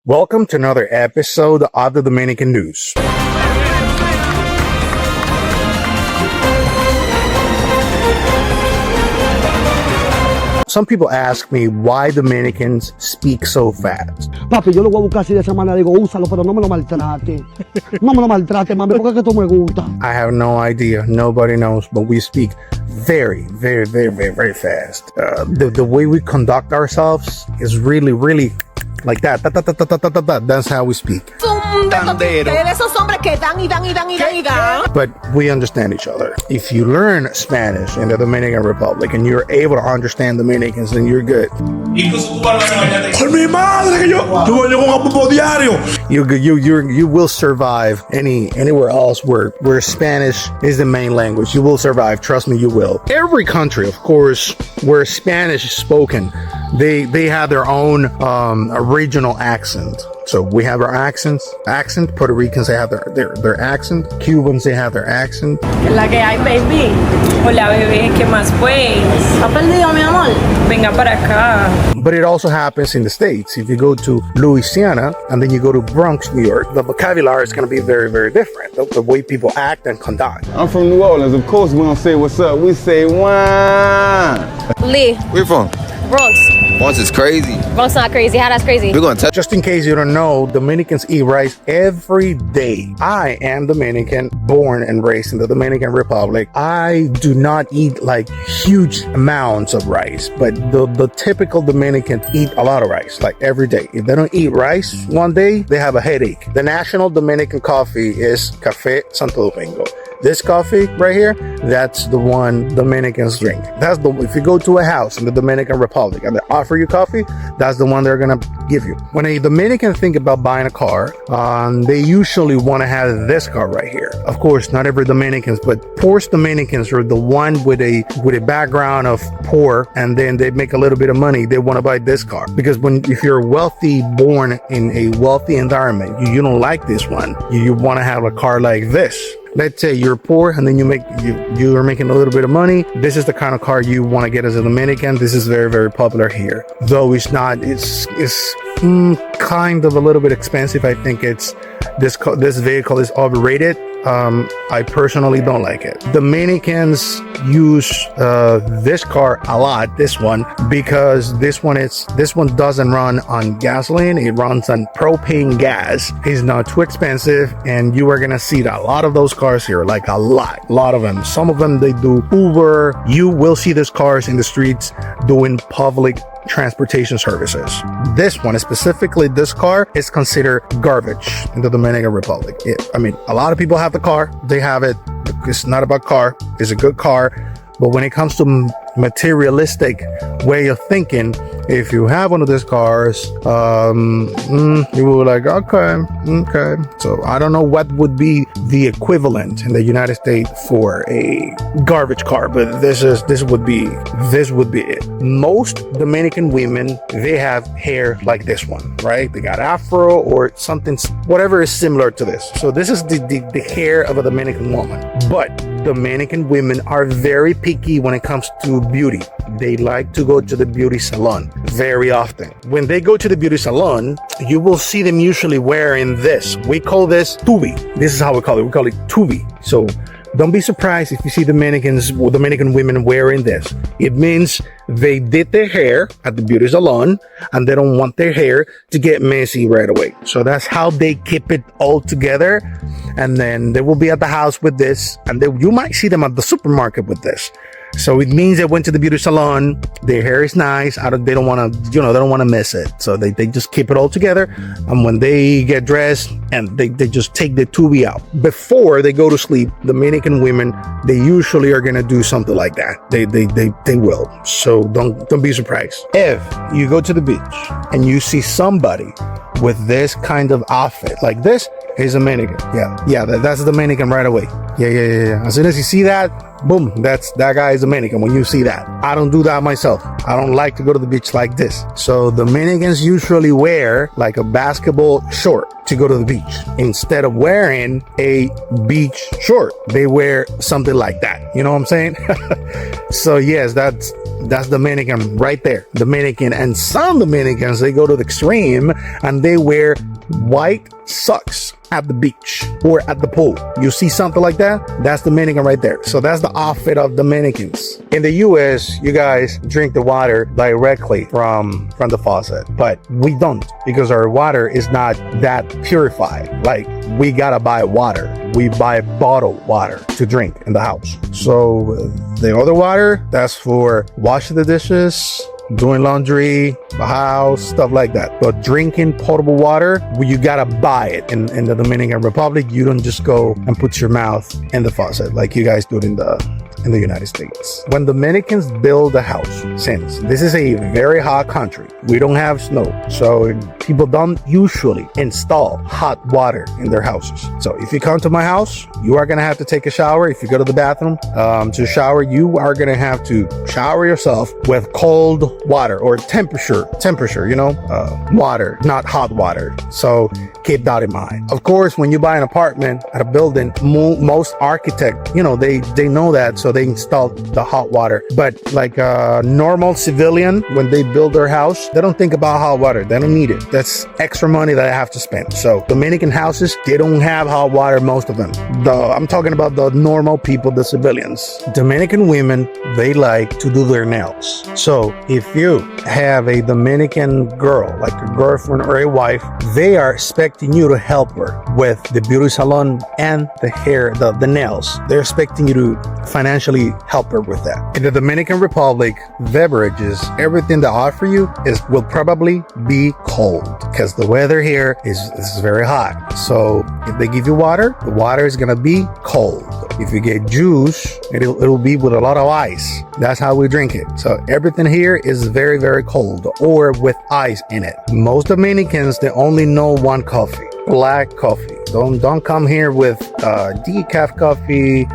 Welcome to another episode of the Dominican News. Some people ask me why Dominicans speak so fast. Papi, yo lo voy a buscar así de esa manera. Digo, úsalo, pero no me lo maltrate. No me lo maltrate, mami, porque es que tú me gusta. I have no idea. Nobody knows, but we speak very fast. The way we conduct ourselves is really like that. That's how we speak. Esos hombres que dan y dan y dan y dan y dan. But we understand each other. If you learn Spanish in the Dominican Republic and you're able to understand Dominicans, then you're good. Con mi madre que yo con apopo diario. You will survive anywhere else where Spanish is the main language. You will survive. Trust me, you will. Every country, of course, where Spanish is spoken, they have their own regional accent. So we have our accent. Puerto Ricans, they have their accent. Cubans, they have their accent. La que hay, baby. Hola, bebé, ¿qué más pues? ¿Ha perdido, mi amor? Venga para acá. But it also happens in the States. If you go to Louisiana and then you go to Bronx, New York, the vocabulary is going to be very different. The way people act and conduct. I'm from New Orleans. Of course, we don't say what's up. We say wine. Lee. Where you from? Bronx. Bronx is crazy. Bronx not crazy. How that's crazy? We're going to Just in case you don't know, Dominicans eat rice every day. I am Dominican, born and raised in the Dominican Republic. I do not eat like huge amounts of rice, but the typical Dominicans eat a lot of rice, like every day. If they don't eat rice one day, they have a headache. The national Dominican coffee is Café Santo Domingo. This coffee right here, that's the one Dominicans drink. If you go to a house in the Dominican Republic and they offer you coffee, that's the one they're gonna give you. When a Dominican think about buying a car, they usually want to have this car right here. Of course, not every Dominicans, but poor Dominicans are the one with a background of poor, and then they make a little bit of money. They want to buy this car because if you're wealthy, born in a wealthy environment, you don't like this one. You want to have a car like this. Let's say you're poor and then you are making a little bit of money. This is the kind of car you want to get as a Dominican. This is very popular here. Though it's kind of a little bit expensive. I think this vehicle is overrated. I personally don't like it. Dominicans use this car a lot, this one, because this one doesn't run on gasoline. It runs on propane gas. It's not too expensive, and you are gonna see a lot of those cars here, like a lot of them. Some of them, they do Uber. You will see these cars in the streets doing public transportation services. This one, specifically this car, is considered garbage in the Dominican Republic. A lot of people have the car. They have it. It's not about car. It's a good car. But when it comes to materialistic way of thinking, if you have one of these cars, you will be like, okay. So I don't know what would be the equivalent in the United States for a garbage car, but this would be it. Most Dominican women, they have hair like this one, right? They got afro or something, whatever is similar to this. So this is the hair of a Dominican woman. But Dominican women are very picky when it comes to beauty. They like to go to the beauty salon very often. When they go to the beauty salon, you will see them usually wearing this. We call this tubi. This is how we call it. We call it tubi. So don't be surprised if you see Dominican women wearing this. It means they did their hair at the beauty salon and they don't want their hair to get messy right away. So that's how they keep it all together. And then they will be at the house with this, and you might see them at the supermarket with this. So it means they went to the beauty salon. Their hair is nice. They don't want to miss it. So they just keep it all together. And when they get dressed, and they just take the tubi out before they go to sleep, Dominican women, they usually are gonna do something like that. They will. So don't be surprised if you go to the beach and you see somebody with this kind of outfit like this. He's Dominican. Yeah, that's Dominican right away. Yeah. As soon as you see that, boom, that guy is Dominican when you see that. I don't do that myself. I don't like to go to the beach like this. So Dominicans usually wear like a basketball short to go to the beach. Instead of wearing a beach short, they wear something like that. You know what I'm saying? So yes, that's Dominican right there. Dominican. And some Dominicans, they go to the extreme and they wear white socks at the beach or at the pool. You see something like that? That's Dominican right there. So that's the outfit of Dominicans. In the US, you guys drink the water directly from the faucet, but we don't, because our water is not that purified. Like, we gotta buy water. We buy bottled water to drink in the house. So the other water, that's for washing the dishes, doing laundry, the house, stuff like that. But drinking potable water, you gotta buy it. In the Dominican Republic, you don't just go and put your mouth in the faucet like you guys do it in the United States. When Dominicans build a house, since this is a very hot country, we don't have snow, so people don't usually install hot water in their houses. So if you come to my house, you are gonna have to take a shower. If you go to the bathroom to shower, you are gonna have to shower yourself with cold water or temperature, water, not hot water. So keep that in mind. Of course, when you buy an apartment at a building, most architects, they know that, so they install the hot water. But like a normal civilian, when they build their house, they don't think about hot water. They don't need it. That's extra money that I have to spend. So Dominican houses, they don't have hot water, most of them. I'm talking about the normal people, the civilians. Dominican women, they like to do their nails. So if you have a Dominican girl, like a girlfriend or a wife, they are expecting you to help her with the beauty salon and the hair, the nails. They're expecting you to financially help her with that. In the Dominican Republic, beverages, everything they offer you will probably be cold, because the weather here is very hot. So if they give you water, the water is gonna be cold. If you get juice, it'll be with a lot of ice. That's how we drink it. So everything here is very, very cold or with ice in it. Most Dominicans, they only know one coffee. Black coffee. Don't come here with decaf coffee,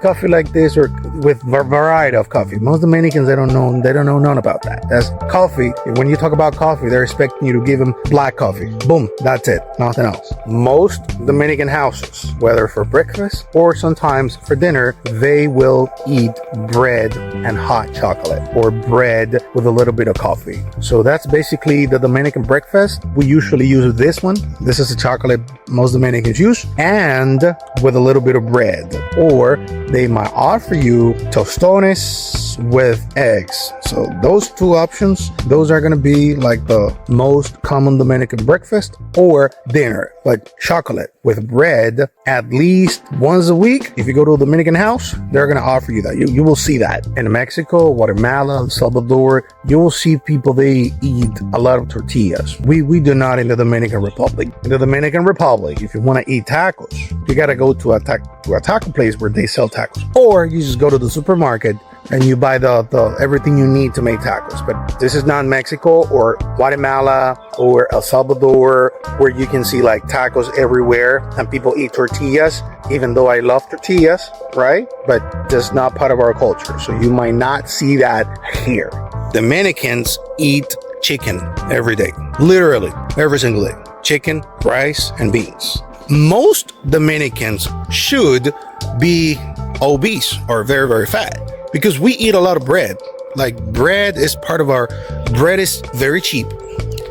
coffee like this, or with a variety of coffee. Most Dominicans, they don't know none about that. That's coffee. When you talk about coffee, they're expecting you to give them black coffee. Boom, that's it. Nothing else. Most Dominican houses, whether for breakfast or sometimes for dinner, they will eat bread and hot chocolate, or bread with a little bit of coffee. So that's basically the Dominican breakfast. We usually use this one. This is a chocolate most Dominicans use, and with a little bit of bread. Or they might offer you tostones with eggs. So those two options, those are going to be like the most common Dominican breakfast or dinner. But chocolate with bread at least once a week. If you go to a Dominican house, they're going to offer you that. You will see that. In Mexico, Guatemala, El Salvador, you will see people, they eat a lot of tortillas. We do not in the Dominican Republic. In the Dominican Republic, if you want to eat tacos, you got to go to a taco place where they sell tacos. Or you just go to the supermarket and you buy the everything you need to make tacos. But this is not Mexico or Guatemala or El Salvador, where you can see like tacos everywhere and people eat tortillas, even though I love tortillas, right? But that's not part of our culture. So you might not see that here. Dominicans eat chicken every day, literally every single day. Chicken, rice, and beans. Most Dominicans should be obese or very, very fat, because we eat a lot of bread. Like, bread is is very cheap.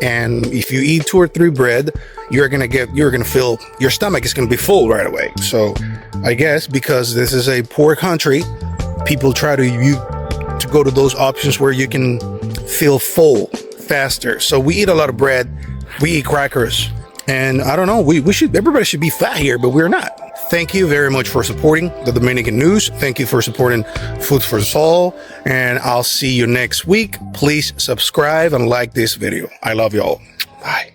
And if you eat 2 or 3 bread, you're gonna feel, your stomach is gonna be full right away. So I guess because this is a poor country, people try to go to those options where you can feel full faster. So we eat a lot of bread, we eat crackers, and I don't know, everybody should be fat here, but we're not. Thank you very much for supporting the Dominican news. Thank you for supporting Food for Soul, and I'll see you next week. Please subscribe and like this video. I love y'all. Bye.